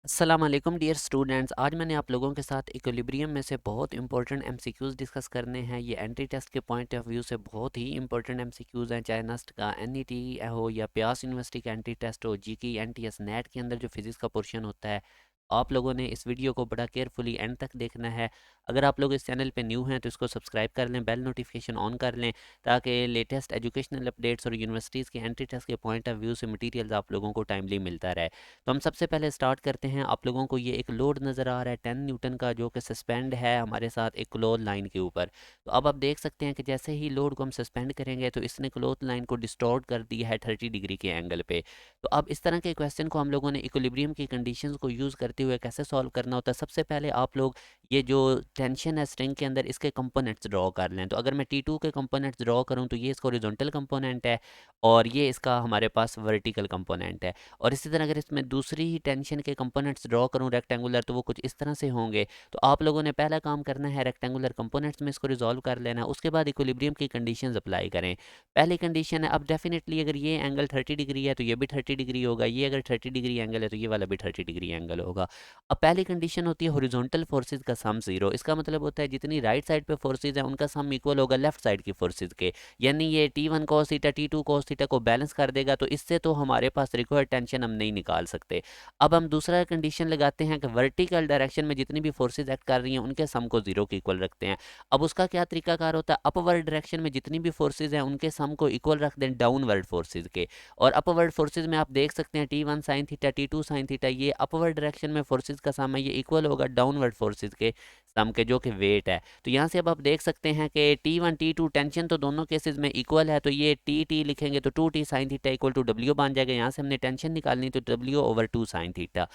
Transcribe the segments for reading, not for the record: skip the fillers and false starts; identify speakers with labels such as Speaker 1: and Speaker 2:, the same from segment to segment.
Speaker 1: अस्सलाम वालेकुम dear students. आज मैंने आप लोगों के साथ इक्विलिब्रियम में से बहुत इंपॉर्टेंट एमसीक्यूज़ डिस्कस करने हैं। ये एंटी टेस्ट के पॉइंट ऑफ व्यू से बहुत ही इंपॉर्टेंट एमसीक्यूज़ हैं, चाहे नस्ट का एनईटी हो या प्यास यूनिवर्सिटी का एंटी टेस्ट हो, जीके एनटीएस नेट के अंदर जो फिजिक्स का पोर्शन होता है। आप लोगों ने इस वीडियो को बड़ा केयरफुली एंड तक देखना है। अगर आप लोग इस चैनल पे न्यू हैं तो इसको सब्सक्राइब कर लें, बेल नोटिफिकेशन ऑन कर लें, ताकि लेटेस्ट एजुकेशनल अपडेट्स और यूनिवर्सिटीज़ के एंटी टेस्ट के पॉइंट ऑफ व्यू से मटीरियल्स आप लोगों को टाइमली मिलता रहे। तो हम सबसे पहले स्टार्ट करते हैं। आप लोगों को ये एक लोड नज़र आ रहा है 10 न्यूटन का, जो कि सस्पेंड है हमारे साथ एक क्लोथ लाइन के ऊपर। तो अब आप देख सकते हैं कि जैसे ही लोड को हम सस्पेंड करेंगे तो इसने क्लोथ लाइन को डिस्टॉर्ट कर दिया है 30 डिग्री के एंगल पे। तो अब इस तरह के क्वेश्चन को हम लोगों ने इक्विलिब्रियम की कंडीशंस को यूज़ करते हुए कैसे सॉल्व करना होता है। सबसे पहले आप लोग ये जो टेंशन है स्ट्रिंग के अंदर, इसके कंपोनेंट्स ड्रॉ कर लें। तो अगर मैं T2 के कंपोनेंट्स ड्रॉ करूँ तो ये इसका हॉरिजॉन्टल कंपोनेंट है और ये इसका हमारे पास वर्टिकल कंपोनेंट है। और इसी तरह अगर इसमें दूसरी ही टेंशन के कंपोनेंट्स ड्रॉ करूं रेक्टेंगुलर, तो वो कुछ इस तरह से होंगे। तो आप लोगों ने पहला काम करना है रेक्टेंगुलर कंपोनेंट्स में इसको रिजॉल्व कर लेना है। उसके बाद इक्विलिब्रियम की कंडीशंस अप्लाई करें। पहली कंडीशन है, अब डेफिनेटली अगर ये एंगल 30 डिग्री है तो ये भी 30 डिग्री होगा, ये अगर 30 डिग्री एंगल है तो ये वाला भी 30 डिग्री एंगल होगा। अब पहली कंडीशन होती है हॉरिजॉन्टल फोर्सेज का सम जीरो। इसका मतलब होता है जितनी राइट साइड पे फोर्सेज है उनका सम इक्वल होगा लेफ्ट साइड की फोर्सेज के। यानी ये T1 cos theta T2 cos theta को बैलेंस कर देगा। तो इससे तो हमारे पास रिक्वायर्ड टेंशन हम नहीं निकाल सकते। अब हम दूसरा कंडीशन लगाते हैं कि वर्टिकल डायरेक्शन में जितनी भी फोर्सेज एक्ट कर रही हैं उनके सम को जीरो के इक्वल रखते हैं। अब उसका क्या तरीकाकार होता है, अपवर्ड डायरेक्शन में जितनी भी फोर्सेज हैं उनके सम को इक्वल रख दें डाउनवर्ड फोर्सेज के। और अपवर्ड फोर्सेज में आप देख सकते हैं T1 sin theta T2 sin theta, ये अपवर्ड डायरेक्शन में फोर्सेज का सम है, ये इक्वल होगा डाउनवर्ड फोर्सेज के सम के, जो कि वेट है। तो यहाँ से अब आप देख सकते हैं कि T1 T2 टेंशन तो दोनों केसेस में इक्वल है, तो ये T लिखेंगे तो 2T sin theta equal to W बन जाएगा। यहाँ से हमने टेंशन निकालनी तो W/2 sin थीटा।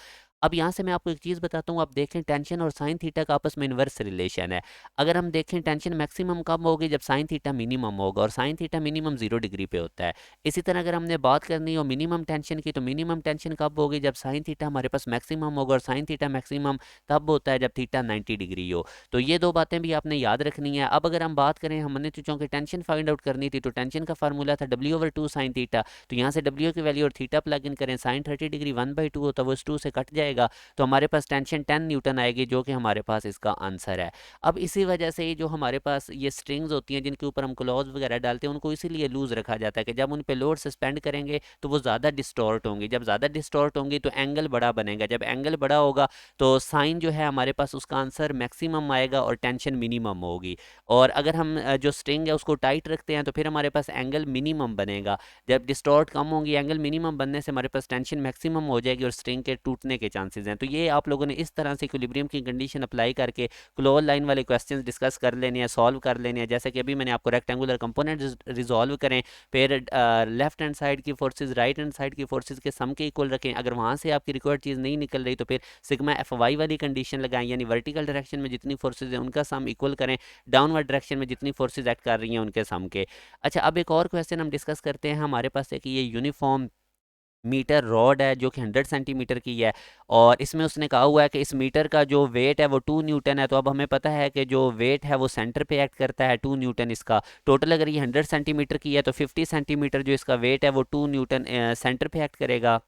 Speaker 1: अब यहाँ से मैं आपको एक चीज़ बताता हूँ, आप देखें टेंशन और साइन थीटा का आपस में इन्वर्स रिलेशन है। अगर हम देखें टेंशन मैक्सिमम कब होगी, जब साइन थीटा मिनिमम होगा, और साइन थीटा मिनिमम 0 डिग्री पे होता है। इसी तरह अगर हमने बात करनी हो मिनिमम टेंशन की, तो मिनिमम टेंशन कब होगी, जब साइन थीटा हमारे पास मैक्सिमम होगा, और साइन थीटा मैक्सिमम तब होता है जब थीटा 90 डिग्री हो। तो ये दो बातें भी आपने याद रखनी है। अब अगर हम बात करें, हमने तो चूंकि टेंशन फाइंड आउट करनी थी, तो टेंशन का फार्मूला था W/2 sin थीटा। तो यहाँ से W की वैल्यू और थीटा प्लग इन करें, साइन 30 डिग्री 1/2 होता है, वो इस 2 से कट जाएगा। तो हमारे पास टेंशन 10 न्यूटन आएगी, जो कि हमारे पास इसका आंसर है। अब इसी वजह से जो हमारे पास ये स्ट्रिंग्स होती हैं जिनके ऊपर हम क्लॉज वगैरह डालते हैं, उनको इसीलिए लूज रखा जाता है कि जब उन पे लोड सस्पेंड करेंगे तो वो ज़्यादा डिस्टॉर्ट होंगी। जब ज़्यादा डिस्टॉर्ट होंगी तो एंगल बड़ा बनेगा। जब एंगल बड़ा होगा तो साइन जो है हमारे पास उसका आंसर मैक्सिमम आएगा और टेंशन मिनिमम होगी। और अगर हम जो स्ट्रिंग है उसको टाइट रखते हैं तो फिर हमारे पास एंगल मिनिमम बनेगा। जब डिस्टॉर्ट कम होंगी, एंगल मिनिमम बनने से हमारे पास टेंशन मैक्सिमम हो जाएगी और स्ट्रिंग के टूटने के चांसेस हैं। तो ये आप लोगों ने इस तरह से इक्विलिब्रियम की कंडीशन अप्लाई करके क्लोज लाइन वाले क्वेश्चंस डिस्कस कर लेने हैं, सॉल्व कर लेने हैं। जैसे कि अभी मैंने आपको रेक्टेंगुलर कंपोनेंट रिजॉल्व करें, फिर लेफ्ट हैंड साइड की फोर्सेज राइट हैंड साइड की फोर्सेज के सम के इक्वल रखें। अगर वहाँ से आपकी रिक्वायर्ड चीज़ नहीं निकल रही तो फिर सिग्मा Fy वाली कंडीशन लगाएं, यानी वर्टिकल डायरेक्शन में जितनी फोर्सेज हैं उनका सम इक्वल करें डाउनवर्ड डायरेक्शन में जितनी फोर्सेज एक्ट कर रही हैं उनके सम के। अच्छा, अब एक और क्वेश्चन हम डिस्कस करते हैं। हमारे पास है कि ये यूनिफॉर्म मीटर रॉड है जो कि 100 सेंटीमीटर की है, और इसमें उसने कहा हुआ है कि इस मीटर का जो वेट है वो 2 न्यूटन है। तो अब हमें पता है कि जो वेट है वो सेंटर पे एक्ट करता है 2 न्यूटन इसका। टोटल अगर ये 100 सेंटीमीटर की है तो 50 सेंटीमीटर जो इसका वेट है वो 2 न्यूटन सेंटर पे एक्ट करेगा।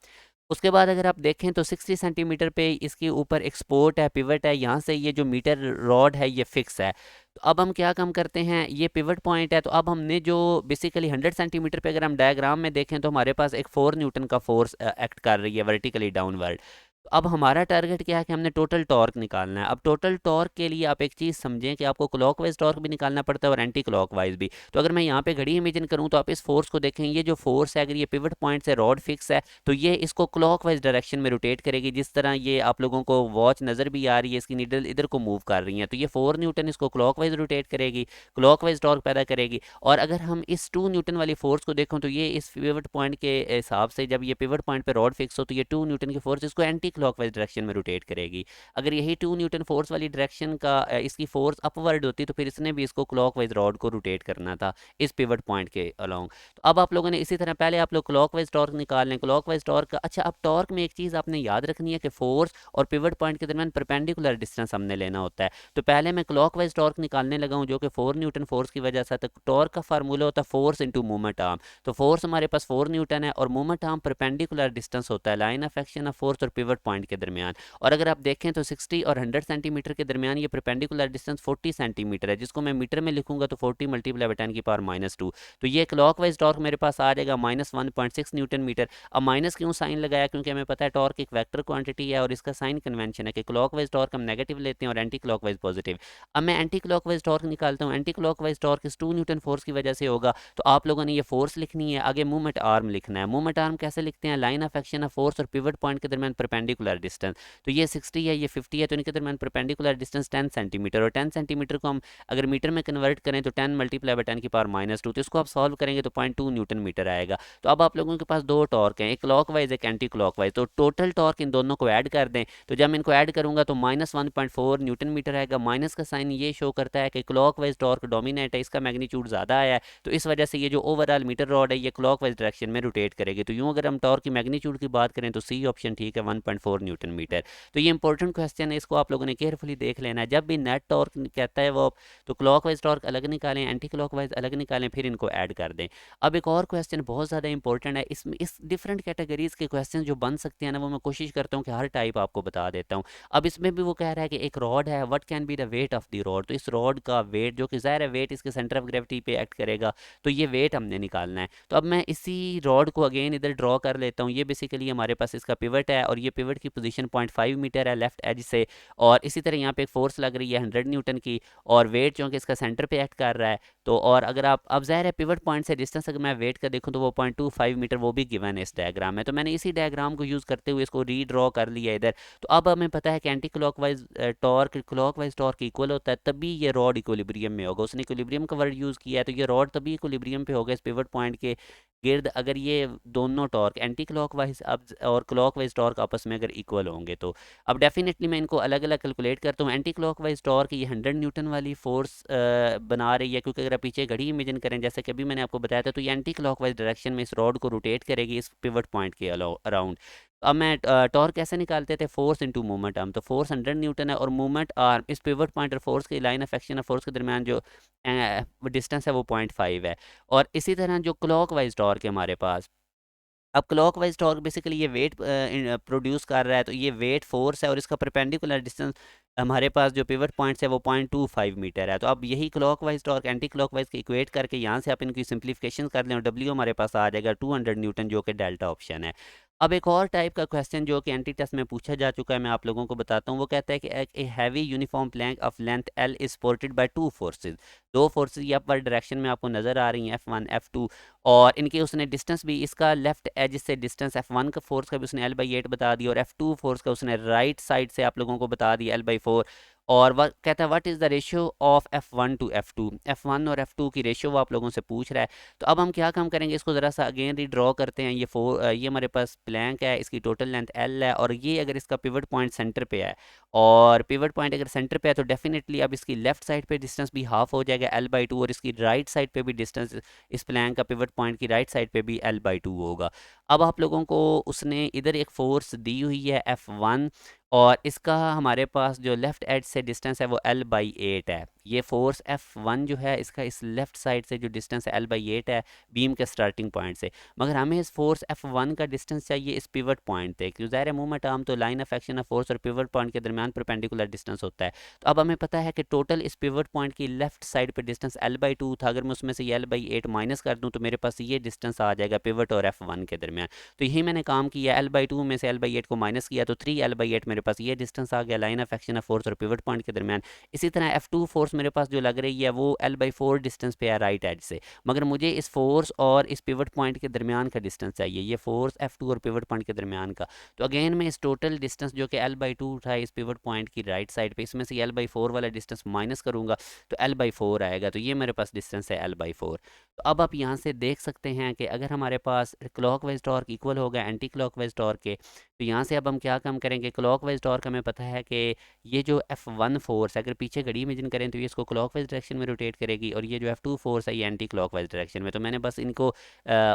Speaker 1: उसके बाद अगर आप देखें तो 60 सेंटीमीटर पे इसके ऊपर एक स्पोर्ट है, पिवट है, यहाँ से ये जो मीटर रॉड है ये फिक्स है। तो अब हम क्या काम करते हैं, ये पिवट पॉइंट है, तो अब हमने जो बेसिकली 100 सेंटीमीटर पे अगर हम डायग्राम में देखें तो हमारे पास एक 4 न्यूटन का फोर्स एक्ट कर रही है वर्टिकली डाउनवर्ड। तो अब हमारा टारगेट क्या है कि हमने टोटल टॉर्क निकालना है। अब टोटल टॉर्क के लिए आप एक चीज़ समझें कि आपको क्लॉकवाइज टॉर्क भी निकालना पड़ता है और एंटी क्लॉकवाइज भी। तो अगर मैं यहाँ पे घड़ी इमेजिन करूँ तो आप इस फोर्स को देखें, ये जो फोर्स है अगर ये पिवट पॉइंट से रॉड फिक्स है तो ये इसको क्लॉकवाइज डायरेक्शन में रोटेट करेगी। जिस तरह ये आप लोगों को वॉच नज़र भी आ रही है, इसकी नीडल इधर को मूव कर रही है, तो ये 4 न्यूटन इसको क्लॉकवाइज रोटेट करेगी, क्लॉकवाइज टॉर्क पैदा करेगी। और अगर हम इस 2 न्यूटन वाली फोर्स को देखें तो ये इस पिवट पॉइंट के हिसाब से, जब ये पिवट पॉइंट पे रॉड फिक्स हो तो ये 2 न्यूटन की फोर्स इसको एंटी क्लॉकवाइज डायरेक्शन में रोटेट करेगी। अगर यही 2 न्यूटन फोर्स वाली डायरेक्शन का इसकी फोर्स अपवर्ड होती तो फिर इसने भी इसको क्लॉकवाइज रॉड को रोटेट करना था इस पिवट पॉइंट के अलोंग। तो अब आप लोगों ने इसी तरह पहले आप लोग क्लॉकवाइज टॉर्क निकाल लें, क्लॉकवाइज टॉर्क का। अच्छा, अब टॉर्क में एक चीज़ आपने याद रखनी है कि फोर्स और पिवट पॉइंट के दरमियान परपेंडिकुलर डिस्टेंस हमने लेना होता है। तो पहले मैं क्लॉकवाइज टॉर्क निकालने लगा हूँ जो कि 4 न्यूटन फोर्स की वजह से। तो टॉर्क का फार्मूला होता है फोर्स इंटू मूवमेंट आर्म। तो फोर्स हमारे पास 4 न्यूटन है और मूवमेंट आर्म परपेंडिकुलर डिस्टेंस होता है, line of action of force और पिवट पॉइंट के दरमियान। और अगर आप देखें तो 60 और 100 सेंटीमीटर के दरमियान ये परपेंडिकुलर डिस्टेंस 40 सेंटीमीटर है, जिसको मैं मीटर में लिखूंगा तो 40 मल्टीप्लाई बाई 10⁻²। तो ये क्लॉकवाइज टॉर्क मेरे पास आ जाएगा -1.6 न्यूटन मीटर। अब माइनस क्यों साइन लगाया, क्योंकि हमें पता है टॉर्क एक वेक्टर क्वांटिटी है और इसका साइन कन्वेंशन है कि क्लॉकवाइज टॉर्क हम नेगेटिव लेते हैं और एंटी क्लॉकवाइज पॉजिटिव। अब मैं एंटी क्लॉकवाइज टॉर्क निकालता हूँ। एंटी क्लॉकवाइज टॉर्क इस 2 न्यूटन फोर्स की वजह से होगा। तो आप लोगों ने ये फोर्स लिखनी है, आगे मूवमेंट आर्म लिखना है। मूवमेंट आर्म कैसे लिखते हैं, line of action of force और पिवट पॉइंट के दरमियान परपेंडिकुलर डिस्टेंस। तो ये 60 है, ये 50 है, तो इनके दरमियान परपेंडिकुलर डिस्टेंस 10 सेंटीमीटर। और 10 सेंटीमीटर को हम अगर मीटर में कन्वर्ट करें तो 10 मल्टीप्लाई बाई 10⁻²। तो इसको आप सॉल्व करेंगे तो 0.2 न्यूटन मीटर आएगा। तो अब आप लोगों के पास दो टॉर्क हैं, एक क्लॉकवाइज एक एंटी क्लॉकवाइज। तो टोटल टॉर्क इन दोनों को ऐड कर दें, तो जब मैं इनको ऐड करूंगा तो -1.4 न्यूटन मीटर आएगा। माइनस का साइन ये शो करता है कि क्लॉकवाइज टॉर्क डोमिनेट है, इसका मैग्नीट्यूड ज़्यादा आया है, तो इस वजह से ये जो ओवरऑल मीटर रॉड है ये क्लॉकवाइज डायरेक्शन में रोटेट करेगी। तो यूँ अगर हम टॉर्क की मैग्नीट्यूड की बात करें तो सी ऑप्शन ठीक है, 1.4 न्यूटन मीटर। तो ये इंपॉर्टेंट क्वेश्चन है, इसको आप लोगों ने केयरफुली देख लेना है। जब भी नेट टॉर्क कहता है वो तो क्लॉकवाइज टॉर्क अलग निकालें, एंटी क्लॉकवाइज अलग निकालें, फिर इनको ऐड कर दें। अब एक और क्वेश्चन बहुत ज़्यादा इंपॉर्टेंट है, इसमें इस डिफरेंट कैटेगरीज के क्वेश्चन जो बन सकते हैं ना, वो मैं कोशिश करता हूँ कि हर टाइप आपको बता देता हूँ। अब इसमें भी वो कह रहा है कि एक रॉड है, what can be the weight of the rod. तो इस रॉड का वेट, जो कि ज़ाहिर है वेट इसके सेंटर ऑफ ग्रेविटी पे एक्ट करेगा, तो ये वेट हमने निकालना है। तो अब मैं इसी रॉड को अगेन इधर ड्रॉ कर लेता हूँ। ये बेसिकली हमारे पास इसका पिवट है और ये पिवट की पोजीशन 0.5 मीटर है लेफ्ट एज से। और इसी तरह यहाँ पे एक फोर्स लग रही है 100 न्यूटन की, और वेट जो कि इसका सेंटर पे एक्ट कर रहा है। तो और अगर आप अब ज़ाहिर है पिवट पॉइंट से डिस्टेंस अगर मैं वेट का देखूँ तो वो 0.25 मीटर वो भी गिवन है इस डायग्राम में। तो मैंने इसी डायग्राम को यूज़ करते हुए इसको रीड्रॉ कर लिया इधर। तो अब हमें पता है कि anti clockwise torque clockwise torque equal होता है, तभी ये रॉड इक्विलिब्रियम में होगा। उसने इक्विलिब्रियम का वर्ड यूज़ किया है, तो ये रॉड तभी इक्विलिब्रियम पे होगा इस पिवट पॉइंट के गिर्द, अगर ये दोनों टॉर्क एंटी क्लॉकवाइज अब और क्लॉकवाइज टॉर्क आपस में अगर इक्वल होंगे। तो अब डेफिनेटली मैं इनको अलग अलग कैलकुलेट करता हूँ। एंटी क्लॉकवाइज टॉर्क ये 100 न्यूटन वाली फोर्स बना रही है, क्योंकि अगर आप पीछे घड़ी इमेजिन करें जैसे कि अभी मैंने आपको बताया था, तो ये एंटी क्लॉकवाइज डायरेक्शन में इस रॉड को रोटेट करेगी इस पिवट पॉइंट के अराउंड। अब मैं टॉर्क कैसे निकालते थे, फोर्स इनटू मूवमेंट आर्म। तो फोर्स 100 न्यूटन है और मूवमेंट आर्म इस पिवट पॉइंट और फोर्स की लाइन ऑफ एक्शन और फोर्स के दरमियान जो डिस्टेंस है वो 0.5 है। और इसी तरह जो क्लॉकवाइज टॉर्क है हमारे पास, अब क्लॉकवाइज टॉर्क बेसिकली ये वेट प्रोड्यूस कर रहा है, तो ये वेट फोर्स है और इसका परपेंडिकुलर डिस्टेंस हमारे पास जो पिवट पॉइंट्स है वो 0.25 मीटर है। तो अब यही क्लॉकवाइज टॉर्क एंटी क्लॉकवाइज के इक्वेट करके यहाँ से आप इनकी सिंप्लीफिकेशन कर लें और डब्ल्यू हमारे पास आ जाएगा 200 न्यूटन, जो कि डेल्टा ऑप्शन है। अब एक और टाइप का क्वेश्चन जो कि एंटी टेस्ट में पूछा जा चुका है, मैं आप लोगों को बताता हूँ। वो कहता है कि a heavy uniform plank of length L is supported by two forces. दो फोर्सेज ये अपवर्ड डायरेक्शन में आपको नजर आ रही हैं, F1 F2। और इनके उसने डिस्टेंस भी इसका लेफ्ट एज से डिस्टेंस F1 का फोर्स का भी उसने L/8 बता दिया, और F2 फोर्स का उसने राइट साइड से आप लोगों को बता दिया L/4। और वह कहता है what is the ratio of F1 to F2। F1 और F2 की रेशियो वो आप लोगों से पूछ रहा है। तो अब हम क्या काम करेंगे, इसको ज़रा सा अगेन रीड्रॉ करते हैं। ये हमारे पास प्लैंक है, इसकी टोटल लेंथ L है, और ये अगर इसका पिवट पॉइंट सेंटर पे है, और पिवट पॉइंट अगर सेंटर पे है तो डेफिनेटली अब इसकी लेफ्ट साइड पे डिस्टेंस भी हाफ हो जाएगा L/2, और इसकी राइट साइड पे भी डिस्टेंस इस प्लैंक का पिवट पॉइंट की राइट साइड पे भी L/2 होगा। अब आप लोगों को उसने इधर एक फोर्स दी हुई है F1, और इसका हमारे पास जो लेफ्ट एज से डिस्टेंस है वो L/8 है। ये फोर्स F1 जो है इसका इस लेफ्ट साइड से जो डिस्टेंस है L/8 है बीम के स्टार्टिंग पॉइंट से। मगर हमें इस फोर्स F1 का डिस्टेंस चाहिए इस पिवट पॉइंट पे, क्योंकि ज़ाहिर है मूवमेंट आर्म तो line of action of force और पिवट पॉइंट के दरमियान परपेंडिकुलर डिस्टेंस होता है। तो अब हमें पता है कि टोटल इस पिवट पॉइंट की लेफ्ट साइड पे डिस्टेंस L/2 था। अगर मैं उसमें से ये L/8 माइनस कर दूं तो मेरे पास ये डिस्टेंस आ जाएगा पिवट और F1 के दरमियान। तो यही मैंने काम किया, L/2 में से L/8 को माइनस किया तो 3 L/8 मेरे पास ये डिस्टेंस आ गया line of action of force और पिवट पॉइंट के दरमियान। इसी तरह F2 फोर्स मेरे पास जो लग रही है वो L/4 डिस्टेंस पे है राइट एज से, मगर मुझे इस फोर्स और इस पिवट पॉइंट के दरमियान का डिस्टेंस चाहिए, ये फोर्स F2 और पिवट पॉइंट के दरमियान का। तो अगेन मैं इस टोटल डिस्टेंस जो कि L/2 था इस पिवट पॉइंट की राइट साइड पे, इसमें से L/4 वाला डिस्टेंस माइनस करूंगा तो L/4 आएगा। तो ये मेरे पास डिस्टेंस है L/4। तो अब आप यहाँ से देख सकते हैं कि अगर हमारे पास क्लॉकवाइज टॉर्क इक्वल होगा एंटी क्लॉकवाइज टॉर्क के, तो यहाँ से अब हम क्या काम करेंगे, क्लॉकवाइज टॉर्क हमें पता है कि ये जो F1 फोर्स अगर पीछे घड़ी इमेजिन करें तो ये इसको क्लॉकवाइज डायरेक्शन में रोटेट करेगी, और ये जो F2 फोर्स है ये एंटी क्लॉकवाइज डायरेक्शन में। तो मैंने बस इनको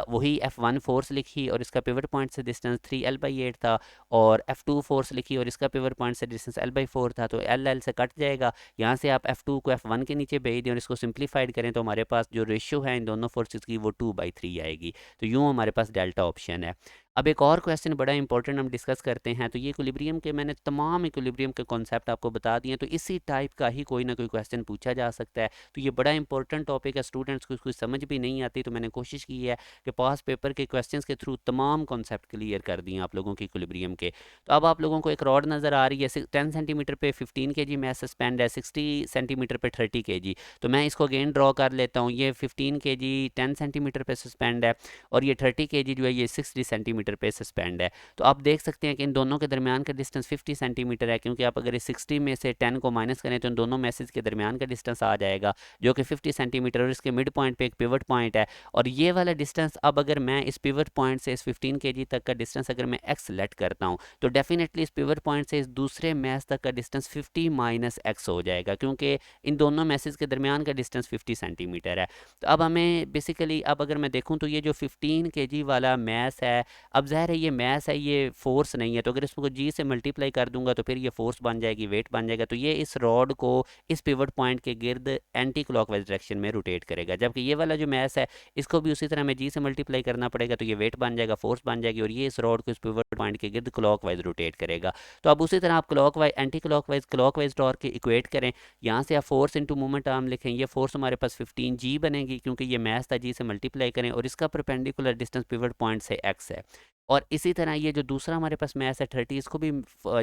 Speaker 1: वही F1 फोर्स लिखी और इसका पिवट पॉइंट से डिस्टेंस 3L/8 था, और F2 फोर्स लिखी और इसका पिवट पॉइंट से डिस्टेंस L/4 था। तो L से कट जाएगा, यहाँ से आप F2 को F1 के नीचे भेज दें और इसको सिंप्लीफाइड करें तो हमारे पास जो रेशियो है इन दोनों फोर्सेस की वो 2/3 आएगी। तो यूँ हमारे पास डेल्टा ऑप्शन है। अब एक और क्वेश्चन बड़ा इंपॉर्टेंट हम डिस्कस करते हैं, तो ये इक्विलिब्रियम के मैंने तमाम इक्विलिब्रियम के कॉन्सेप्ट आपको बता दिए, तो इसी टाइप का ही कोई ना कोई क्वेश्चन पूछा जा सकता है। तो ये बड़ा इंपॉर्टेंट टॉपिक है, स्टूडेंट्स को इसको समझ भी नहीं आती, तो मैंने कोशिश की है कि पास पेपर के क्वेश्चंस के थ्रू तमाम कॉन्सेप्ट क्लियर कर दिए आप लोगों की इक्विलिब्रियम के। तो अब आप लोगों को एक रॉड नज़र आ रही है, 10 सेंटीमीटर पे 15 kg मैस सस्पेंड है, 60 सेंटीमीटर पे 30 kg। तो मैं इसको अगेन ड्रॉ कर लेता हूँ। ये 15 kg 10 सेंटीमीटर पे सस्पेंड है, और ये 30 kg जो है ये 60 सेंटीमीटर पे सस्पेंड है। तो आप देख सकते हैं कि इन दोनों के दरमियान का डिस्टेंस 50 सेंटीमीटर है, क्योंकि आप अगर इस 60 में से 10 को माइनस करें तो इन दोनों मैसेज के दरमियान का डिस्टेंस आ जाएगा, जो कि 50 सेंटीमीटर, और इसके मिड पॉइंट पे एक पिवट पॉइंट है। और ये वाला डिस्टेंस, अब अगर मैं इस पिवट पॉइंट से इस 15 kg तक का डिस्टेंस अगर मैं एक्स सेलेक्ट करता हूँ, तो डेफिनेटली इस पिवट पॉइंट से इस दूसरे मैस तक का डिस्टेंस 50 माइनस एक्स हो जाएगा, क्योंकि इन दोनों मैसेज के दरमियान का डिस्टेंस 50 सेंटीमीटर है। तो अब हमें बेसिकली, अब अगर मैं देखूँ तो ये जो 15 kg वाला मैस है, अब ज़ाहिर है ये मैस है, ये फोर्स नहीं है, तो अगर इसको जी से मल्टीप्लाई कर दूंगा तो फिर ये फोर्स बन जाएगी, वेट बन जाएगा। तो ये इस रॉड को इस पिवट पॉइंट के गिर्द एंटी क्लॉकवाइज डायरेक्शन में रोटेट करेगा, जबकि ये वाला जो मैस है इसको भी उसी तरह में जी से मल्टीप्लाई करना पड़ेगा, तो ये वेट बन जाएगा, फोर्स बन जाएगी, और ये इस रॉड को इस पिवट पॉइंट के गिर्द क्लॉकवाइज रोटेट करेगा। तो अब उसी तरह आप क्लॉकवाइज एंटी क्लॉकवाइज टॉर्क के इक्वेट करें। यहाँ से आप फोर्स इंटू मोमेंट आर्म लिखें, ये फोर्स हमारे पास 15 g बनेगी, क्योंकि ये मैस था, जी से मल्टीप्लाई करें, और इसका परपेंडिकुलर डिस्टेंस पिवट पॉइंट से एक्स है। और इसी तरह ये जो दूसरा हमारे पास मैस है 30, इसको भी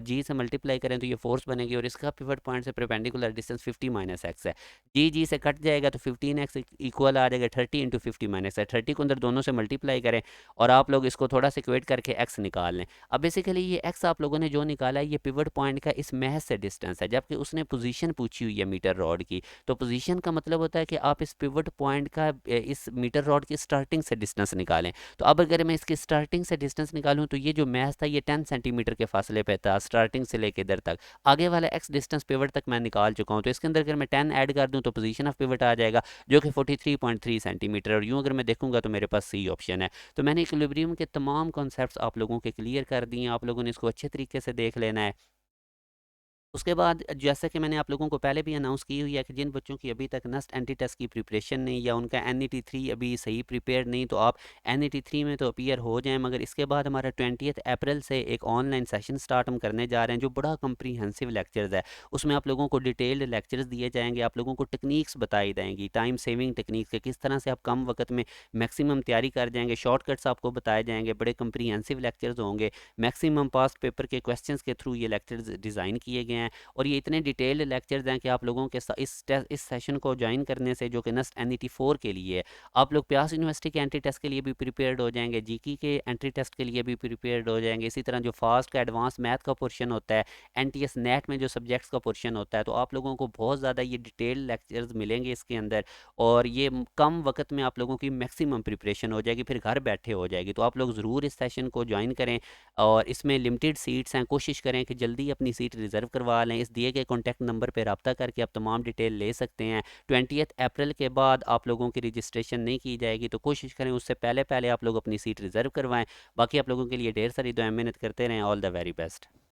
Speaker 1: जी से मल्टीप्लाई करें तो ये फोर्स बनेगी, और इसका पिवट पॉइंट से परपेंडिकुलर डिस्टेंस 50 माइनस एक्स है। जी से कट जाएगा तो 15x इक्वल आ जाएगा 30 इंटू 50 माइनस है। 30 को अंदर दोनों से मल्टीप्लाई करें, और आप लोग इसको थोड़ा सा इक्वेट करके एक्स निकाल लें। अब बेसिकली ये एक्स आप लोगों ने जो निकाला है, ये पिवट पॉइंट का इस मैस से डिस्टेंस है, जबकि उसने पोजीशन पूछी हुई है मीटर रॉड की। तो पोजीशन का मतलब होता है कि आप इस पिवट पॉइंट का इस मीटर रॉड की स्टार्टिंग से डिस्टेंस निकालें। तो अब अगर मैं इसकी स्टार्टिंग से डिस्टेंस निकालूं, तो ये जो मैच था ये 10 सेंटीमीटर के फासले पे था स्टार्टिंग से लेके इधर तक। आगे वाला एक्स डिस्टेंस पिवट तक मैं निकाल चुका हूं, तो इसके अंदर अगर मैं 10 ऐड कर दूं तो पोजीशन ऑफ पिवट आ जाएगा, जो कि 43.3 सेंटीमीटर। और यूं अगर मैं देखूंगा तो मेरे पास सी ऑप्शन है। तो मैंने इक्विलिब्रियम के तमाम कॉन्सेप्ट्स आप लोगों के क्लियर कर दिए, आप लोगों ने इसको अच्छे तरीके से देख लेना है। उसके बाद जैसा कि मैंने आप लोगों को पहले भी अनाउंस की हुई है कि जिन बच्चों की अभी तक नस्ट एंटी टेस्ट की प्रिपरेशन नहीं, या उनका NET 3 अभी सही प्रिपेयर नहीं, तो आप NET 3 में तो अपीयर हो जाएं, मगर इसके बाद हमारा 20 अप्रैल से एक ऑनलाइन सेशन स्टार्ट हम करने जा रहे हैं, जो बड़ा कम्प्रीहेंसिव लेक्चर्स है। उसमें आप लोगों को डिटेल्ड लेक्चर्स दिए जाएंगे, आप लोगों को टेक्निक्स बताई जाएंगी, टाइम सेविंग टेक्निक्स के, किस तरह से आप कम वक्त में मैक्सिमम तैयारी कर जाएंगे, शॉर्टकट्स आपको बताए जाएंगे, बड़े कम्प्रीहेंसिव लेक्चर्स होंगे। मैक्सिमम पास्ट पेपर के क्वेश्चंस के थ्रू ये लेक्चर्स डिज़ाइन किए गए हैं, और ये इतने डिटेल्ड लेक्चर्स हैं कि आप लोगों के इस सेशन को ज्वाइन करने से, जो कि नस्ट NET 4 के लिए है, आप लोग प्यास यूनिवर्सिटी के एंट्री टेस्ट के लिए भी प्रिपेयर्ड हो जाएंगे, जीकी के एंट्री टेस्ट के लिए भी प्रिपेयर्ड हो जाएंगे। इसी तरह जो फास्ट का एडवांस मैथ का पोर्शन होता है, NTS नेट में जो सब्जेक्ट्स का पोर्शन होता है, तो आप लोगों को बहुत ज़्यादा ये डिटेल्ड लेक्चर्स मिलेंगे इसके अंदर, और ये कम वक्त में आप लोगों की मैक्सिमम प्रिपरेशन हो जाएगी, फिर घर बैठे हो जाएगी। तो आप लोग ज़रूर इस सेशन को ज्वाइन करें, और इसमें लिमिटेड सीट्स हैं, कोशिश करें कि जल्दी अपनी सीट रिज़र्व करवा लें। इस दिए गए कॉन्टैक्ट नंबर पर रब्ता करके आप तमाम डिटेल ले सकते हैं। 20 अप्रैल के बाद आप लोगों की रजिस्ट्रेशन नहीं की जाएगी, तो कोशिश करें उससे पहले पहले आप लोग अपनी सीट रिज़र्व करवाएं। बाकी आप लोगों के लिए ढेर सारी दुआ मेहनत करते रहें। All the very best.